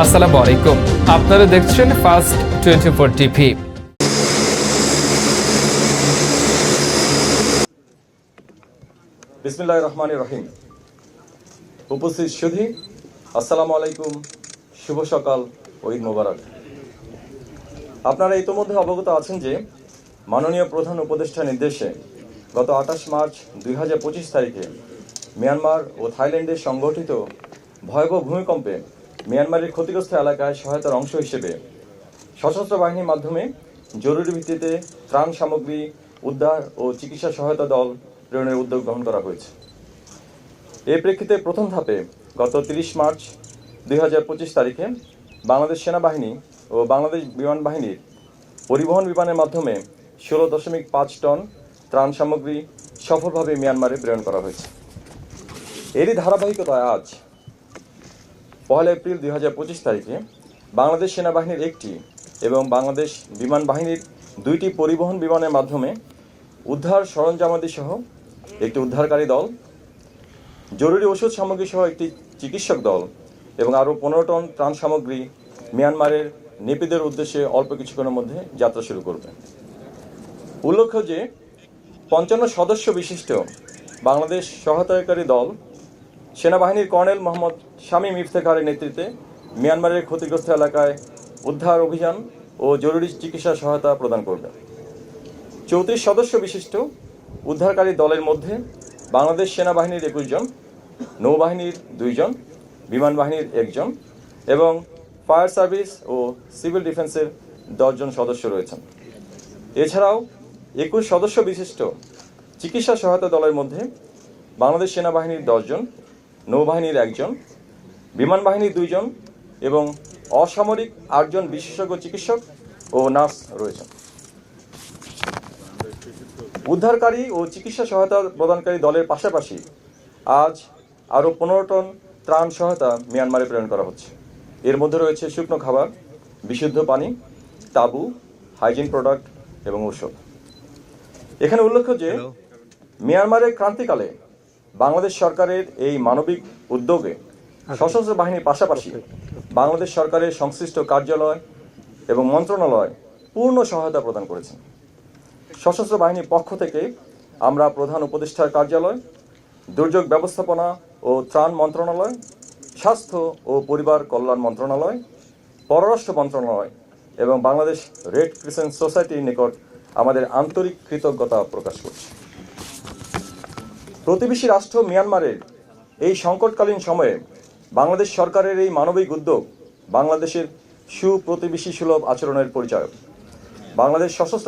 আসসালামু আলাইকুম, আপনারা দেখছেন ফাস্ট 24 টিভি। বিসমিল্লাহির রহমানির রহিম। উপস্থিত সুধী, আসসালামু আলাইকুম, শুভ সকাল ও ঈদ মোবারক। আপনারা ইতোমধ্যে অবগত আছেন যে মাননীয় প্রধান উপদেষ্টার নির্দেশে গত 28 মার্চ 2025 তারিখে মিয়ানমার ও থাইল্যান্ডে সংঘটিত ভয়াবহ ভূমিকম্পে মিয়ানমারের ক্ষতিগ্রস্ত এলাকায় সহায়তার অংশ হিসেবে সশস্ত্র বাহিনীর মাধ্যমে জরুরি ভিত্তিতে ত্রাণ সামগ্রী, উদ্ধার ও চিকিৎসা সহায়তা দল প্রেরণের উদ্যোগ গ্রহণ করা হয়েছে। এর প্রেক্ষিতে প্রথম ধাপে গত 30 মার্চ 2025 তারিখে বাংলাদেশ সেনাবাহিনী ও বাংলাদেশ বিমান বাহিনীর পরিবহন বিমানের মাধ্যমে 16.5 টন ত্রাণ সামগ্রী সফলভাবে মিয়ানমারে প্রেরণ করা হয়েছে। এরই ধারাবাহিকতায় আজ 1 এপ্রিল 2025 তারিখে বাংলাদেশ সেনাবাহিনীর একটি এবং বাংলাদেশ বিমান বাহিনীর 2টি পরিবহন বিমানের মাধ্যমে উদ্ধার সরঞ্জামাদি সহ একটি উদ্ধারকারী দল, জরুরি ওষুধ সামগ্রী সহ একটি চিকিৎসক দল এবং আরও 15 টন ত্রাণ সামগ্রী মিয়ানমারের নেপিদের উদ্দেশ্যে অল্প কিছুক্ষণের মধ্যে যাত্রা শুরু করবে। উল্লেখ্য যে 55 সদস্য বিশিষ্ট বাংলাদেশ সহায়তাকারী দল সেনাবাহিনীর কর্নেল মোহাম্মদ শামীম ইফতেখারের নেতৃত্বে মিয়ানমারের ক্ষতিগ্রস্ত এলাকায় উদ্ধার অভিযান ও জরুরি চিকিৎসা সহায়তা প্রদান করবে। 34 সদস্য বিশিষ্ট উদ্ধারকারী দলের মধ্যে বাংলাদেশ সেনাবাহিনীর 21 জন, নৌবাহিনীর 2 জন, বিমান বাহিনীর 1 জন এবং ফায়ার সার্ভিস ও সিভিল ডিফেন্সের 10 জন সদস্য রয়েছেন। এছাড়াও 21 সদস্য বিশিষ্ট চিকিৎসা সহায়তা দলের মধ্যে বাংলাদেশ সেনাবাহিনীর 10 জন, নৌবাহিনীর 1 জন, বিমান বাহিনীর 2 জন এবং অসামরিক 8 জন বিশেষজ্ঞ চিকিৎসক ও নার্স রয়েছেন। উদ্ধারকারী ও চিকিৎসা সহায়তা প্রদানকারী দলের পাশাপাশি আজ আরও 15 টন ত্রাণ সহায়তা মিয়ানমারে প্রেরণ করা হচ্ছে। এর মধ্যে রয়েছে শুকনো খাবার, বিশুদ্ধ পানি, তাঁবু, হাইজিন প্রোডাক্ট এবং ঔষধ। এখানে উল্লেখ্য যে মিয়ানমারের ক্রান্তিকালে বাংলাদেশ সরকারের এই মানবিক উদ্যোগে সশস্ত্র বাহিনীর পাশাপাশি বাংলাদেশ সরকারের সংশ্লিষ্ট কার্যালয় এবং মন্ত্রণালয় পূর্ণ সহায়তা প্রদান করেছেন। সশস্ত্র বাহিনীর পক্ষ থেকে আমরা প্রধান উপদেষ্টার কার্যালয়, দুর্যোগ ব্যবস্থাপনা ও ত্রাণ মন্ত্রণালয়, স্বাস্থ্য ও পরিবার কল্যাণ মন্ত্রণালয়, পররাষ্ট্র মন্ত্রণালয় এবং বাংলাদেশ রেড ক্রিসেন্ট সোসাইটির নিকট আমাদের আন্তরিক কৃতজ্ঞতা প্রকাশ করছি। প্রতিবেশী রাষ্ট্র মিয়ানমারের এই সংকটকালীন সময়ে বাংলাদেশ সরকারের এই মানবিক উদ্যোগ বাংলাদেশের সুপ্রতিবেশী সুলভ আচরণের পরিচায়ক। বাংলাদেশ সশস্ত্র